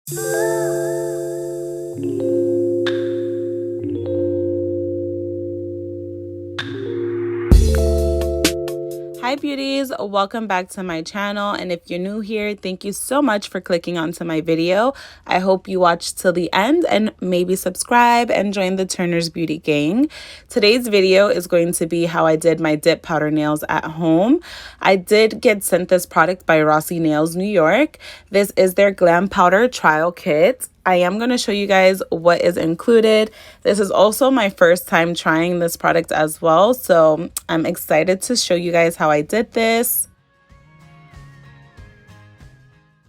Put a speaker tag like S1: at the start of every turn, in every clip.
S1: Hi beauties, welcome back to my channel, and if you're new here, thank you so much for clicking onto my video. I hope you watch till the end and maybe subscribe and join the Turnersbeauty gang. Today's video is going to be how I did my dip powder nails at home. I did get sent this product by Rossi Nails New York. This is their Glam powder trial kit. I am going to show you guys what is included. This is also my first time trying this product as well, so I'm excited to show you guys how I did this.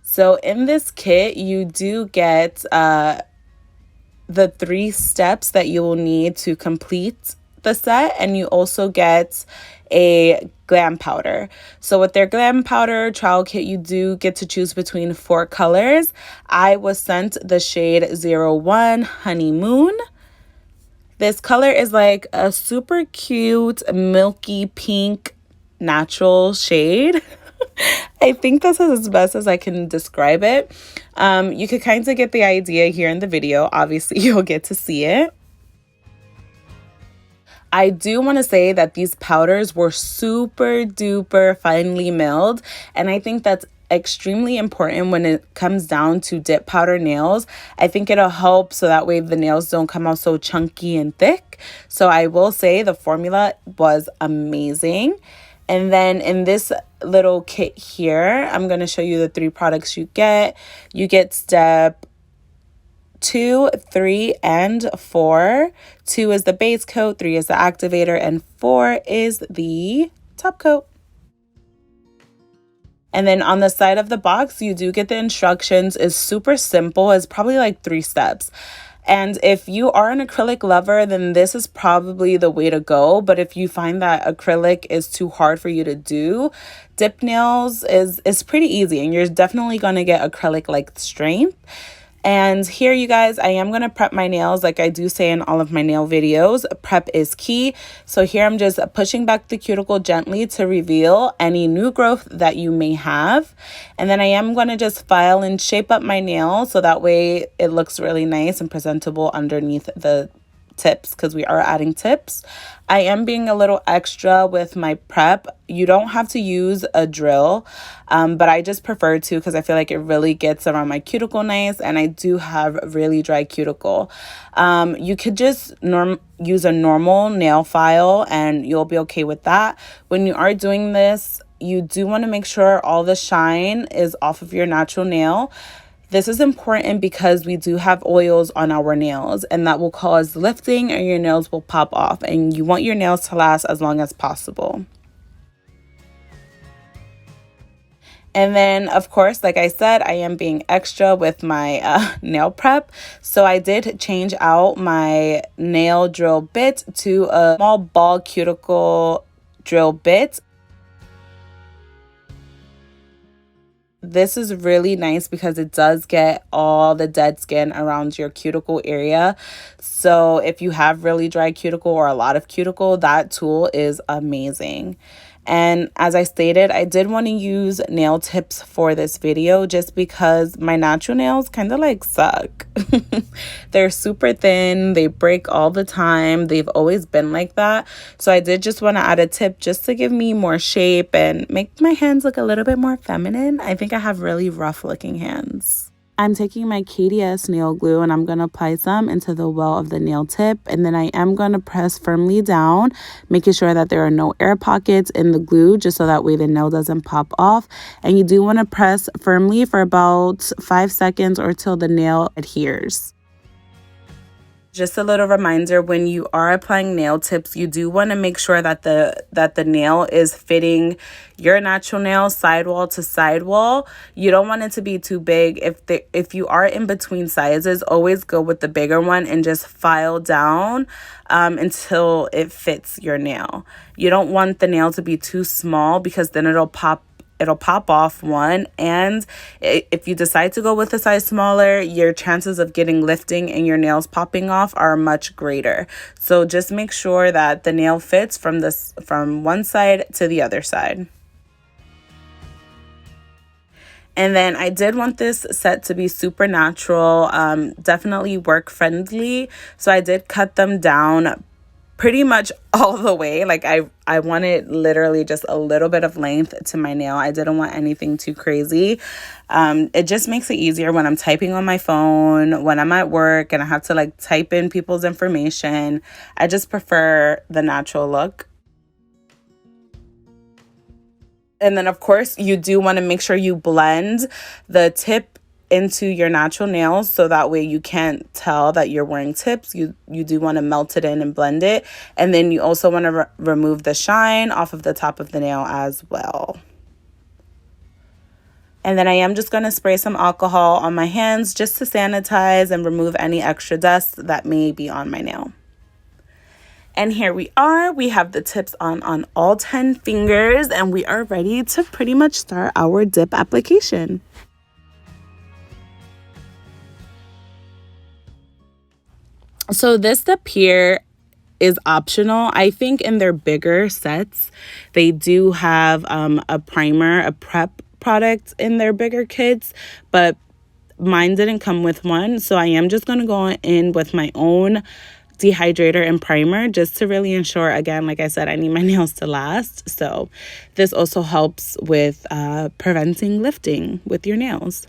S1: So in this kit, you do get the 3 steps that you will need to complete the set, and you also get a Glam powder. So with their Glam powder trial kit, you do get to choose between 4 colors. I was sent the shade 01 Honeymoon. This color is like a super cute milky pink natural shade. I think this is as best as I can describe it. You could kind of get the idea here in the video. Obviously, you'll get to see it. I do want to say that these powders were super duper finely milled, and I think that's extremely important when it comes down to dip powder nails. I think it'll help so that way the nails don't come out so chunky and thick. So I will say the formula was amazing. And then in this little kit here, I'm going to show you the 3 products you get. You get step 2, 3, and 4. 2 is the base coat, 3 is the activator, and 4 is the top coat. And then on the side of the box, you do get the instructions. It's super simple. It's probably like 3 steps. And if you are an acrylic lover, then this is probably the way to go. But if you find that acrylic is too hard for you to do, dip nails is pretty easy, and you're definitely going to get acrylic-like strength. And here, you guys, I am going to prep my nails like I do say in all of my nail videos. Prep is key. So here I'm just pushing back the cuticle gently to reveal any new growth that you may have. And then I am going to just file and shape up my nail so that way it looks really nice and presentable underneath the tips, because we are adding tips. I am being a little extra with my prep. You don't have to use a drill, but I just prefer to because I feel like it really gets around my cuticle nice, and I do have really dry cuticle. You could just use a normal nail file and you'll be okay with that. When you are doing this, you do want to make sure all the shine is off of your natural nail. This is important because we do have oils on our nails, and that will cause lifting and your nails will pop off, and you want your nails to last as long as possible. And then, of course, like I said, I am being extra with my nail prep. So I did change out my nail drill bit to a small ball cuticle drill bit. This is really nice because it does get all the dead skin around your cuticle area. So if you have really dry cuticle or a lot of cuticle, that tool is amazing. And as I stated, I did want to use nail tips for this video just because my natural nails kind of like suck. They're super thin. They break all the time. They've always been like that. So I did just want to add a tip just to give me more shape and make my hands look a little bit more feminine. I think I have really rough looking hands. I'm taking my KDS nail glue and I'm going to apply some into the well of the nail tip, and then I am going to press firmly down, making sure that there are no air pockets in the glue, just so that way the nail doesn't pop off. And you do want to press firmly for about 5 seconds or till the nail adheres. Just a little reminder, when you are applying nail tips, you do want to make sure that the nail is fitting your natural nail sidewall to sidewall. You don't want it to be too big. If you are in between sizes, always go with the bigger one and just file down until it fits your nail. You don't want the nail to be too small because then it'll pop off, one, and if you decide to go with a size smaller, your chances of getting lifting and your nails popping off are much greater. So just make sure that the nail fits from one side to the other side. And then I did want this set to be super natural, definitely work friendly. So I did cut them down pretty much all the way. Like I wanted literally just a little bit of length to my nail. I didn't want anything too crazy. It just makes it easier when I'm typing on my phone, when I'm at work and I have to like type in people's information. I just prefer the natural look. And then, of course, you do want to make sure you blend the tip into your natural nails so that way you can't tell that you're wearing tips. You do want to melt it in and blend it. And then you also want to remove the shine off of the top of the nail as well. And then I am just going to spray some alcohol on my hands just to sanitize and remove any extra dust that may be on my nail. And here we are. We have the tips on all 10 fingers and we are ready to pretty much start our dip application. So this dip here is optional. I think in their bigger sets, they do have a primer, a prep product in their bigger kits, but mine didn't come with one. So I am just going to go in with my own dehydrator and primer just to really ensure, again, like I said, I need my nails to last. So this also helps with preventing lifting with your nails.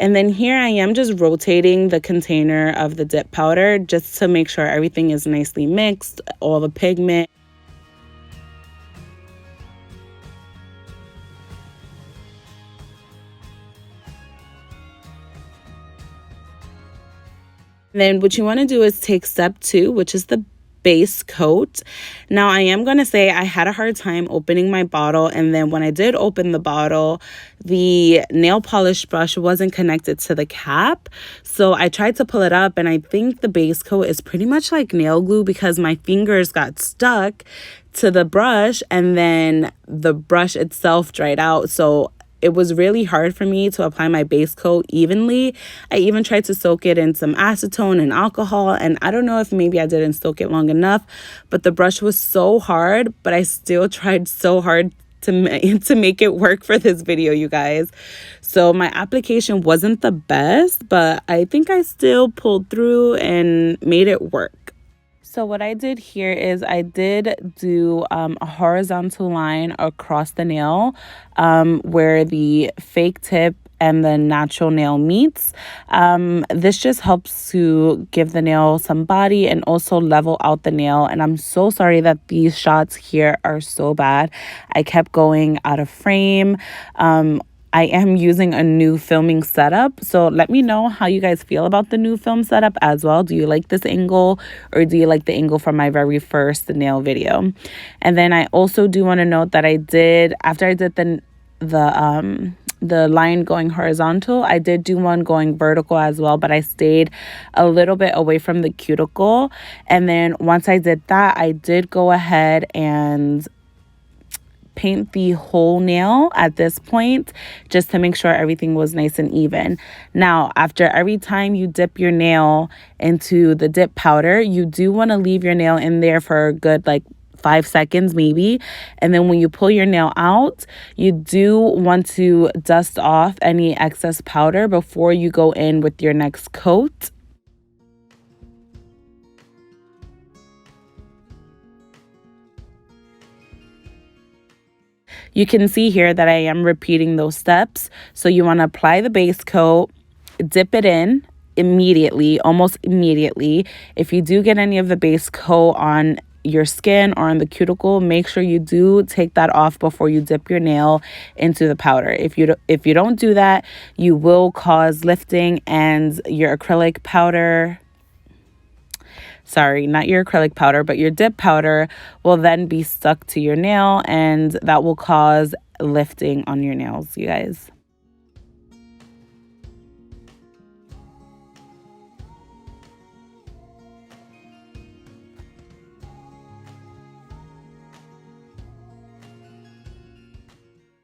S1: And then here I am just rotating the container of the dip powder just to make sure everything is nicely mixed, all the pigment. And then what you want to do is take step 2, which is the base coat. Now I am going to say I had a hard time opening my bottle, and then when I did open the bottle, the nail polish brush wasn't connected to the cap. So I tried to pull it up, and I think the base coat is pretty much like nail glue because my fingers got stuck to the brush and then the brush itself dried out. So it was really hard for me to apply my base coat evenly. I even tried to soak it in some acetone and alcohol, and I don't know if maybe I didn't soak it long enough, but the brush was so hard, but I still tried so hard to make it work for this video, you guys. So my application wasn't the best, but I think I still pulled through and made it work. So what I did here is I did do a horizontal line across the nail where the fake tip and the natural nail meets. This just helps to give the nail some body and also level out the nail. And I'm so sorry that these shots here are so bad. I kept going out of frame. I am using a new filming setup, so let me know how you guys feel about the new film setup as well. Do you like this angle, or do you like the angle from my very first nail video? And then I also do want to note that after I did the line going horizontal, I did do one going vertical as well, but I stayed a little bit away from the cuticle. And then once I did that, I did go ahead and paint the whole nail at this point just to make sure everything was nice and even. Now, after every time you dip your nail into the dip powder, you do want to leave your nail in there for a good 5 seconds maybe. And then when you pull your nail out, you do want to dust off any excess powder before you go in with your next coat. You can see here that I am repeating those steps. So you want to apply the base coat, dip it in immediately, almost immediately. If you do get any of the base coat on your skin or on the cuticle, make sure you do take that off before you dip your nail into the powder. If you don't do that, you will cause lifting, and your acrylic powder, sorry, not your acrylic powder, but your dip powder will then be stuck to your nail, and that will cause lifting on your nails, you guys.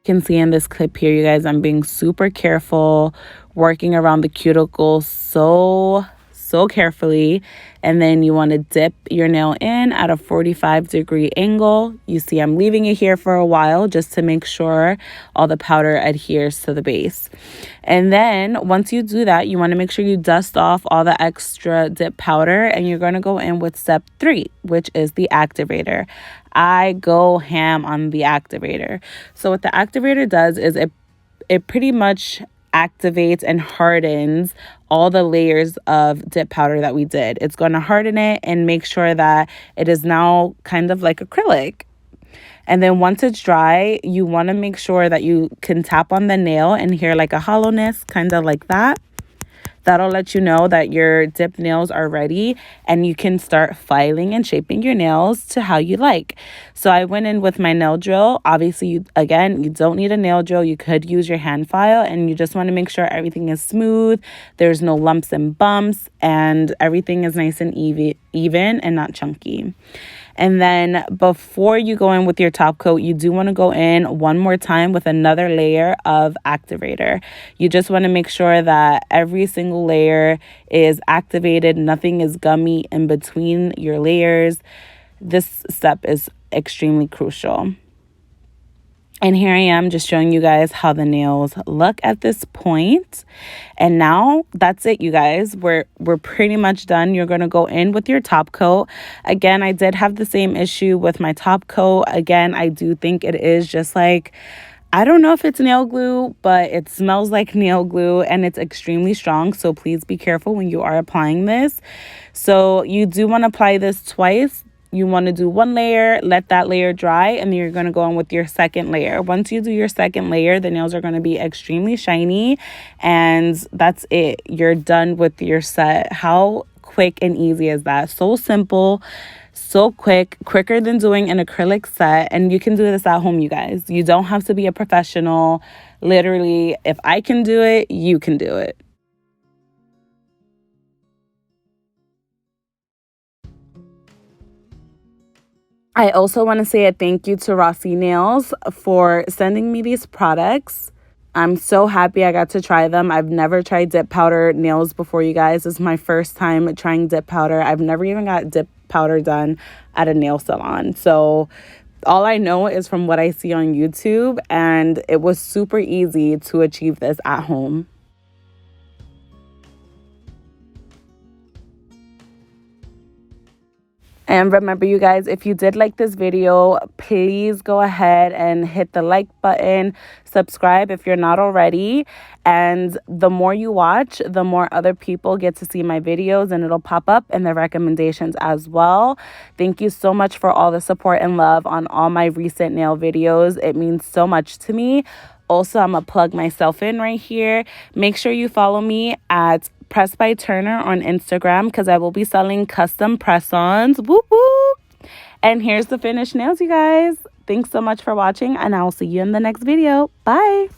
S1: You can see in this clip here, you guys, I'm being super careful, working around the cuticle so so carefully. And then you want to dip your nail in at a 45-degree angle. You see I'm leaving it here for a while just to make sure all the powder adheres to the base. And then once you do that, you want to make sure you dust off all the extra dip powder, and you're going to go in with step 3, which is the activator. I go ham on the activator. So what the activator does is it pretty much activates and hardens all the layers of dip powder that we did. It's going to harden it and make sure that it is now kind of like acrylic. And then once it's dry, you want to make sure that you can tap on the nail and hear like a hollowness, kind of like that. That'll let you know that your dip nails are ready, and you can start filing and shaping your nails to how you like. So I went in with my nail drill. Obviously, you don't need a nail drill. You could use your hand file, and you just want to make sure everything is smooth. There's no lumps and bumps, and everything is nice and even and not chunky. And then before you go in with your top coat, you do want to go in one more time with another layer of activator. You just want to make sure that every single layer is activated. Nothing is gummy in between your layers. This step is extremely crucial. And here I am just showing you guys how the nails look at this point. And now that's it, you guys. We're pretty much done. You're going to go in with your top coat. Again, I did have the same issue with my top coat. Again, I do think it is just like, I don't know if it's nail glue, but it smells like nail glue and it's extremely strong. So please be careful when you are applying this. So you do want to apply this twice. You want to do one layer, let that layer dry, and then you're going to go in with your second layer. Once you do your second layer, the nails are going to be extremely shiny, and that's it. You're done with your set. How quick and easy is that? So simple, so quicker than doing an acrylic set, and you can do this at home, you guys. You don't have to be a professional. Literally, if I can do it, you can do it. I also want to say a thank you to Rossi Nails for sending me these products. I'm so happy I got to try them. I've never tried dip powder nails before, you guys. This is my first time trying dip powder. I've never even got dip powder done at a nail salon. So all I know is from what I see on YouTube, and it was super easy to achieve this at home. And remember, you guys, if you did like this video, please go ahead and hit the like button, subscribe if you're not already. And the more you watch, the more other people get to see my videos, and it'll pop up in the recommendations as well. Thank you so much for all the support and love on all my recent nail videos. It means so much to me. Also, I'm going to plug myself in right here. Make sure you follow me at Press by Turner on Instagram, because I will be selling custom press-ons. Whoop whoop. And here's the finished nails, you guys. Thanks so much for watching, and I'll see you in the next video. Bye.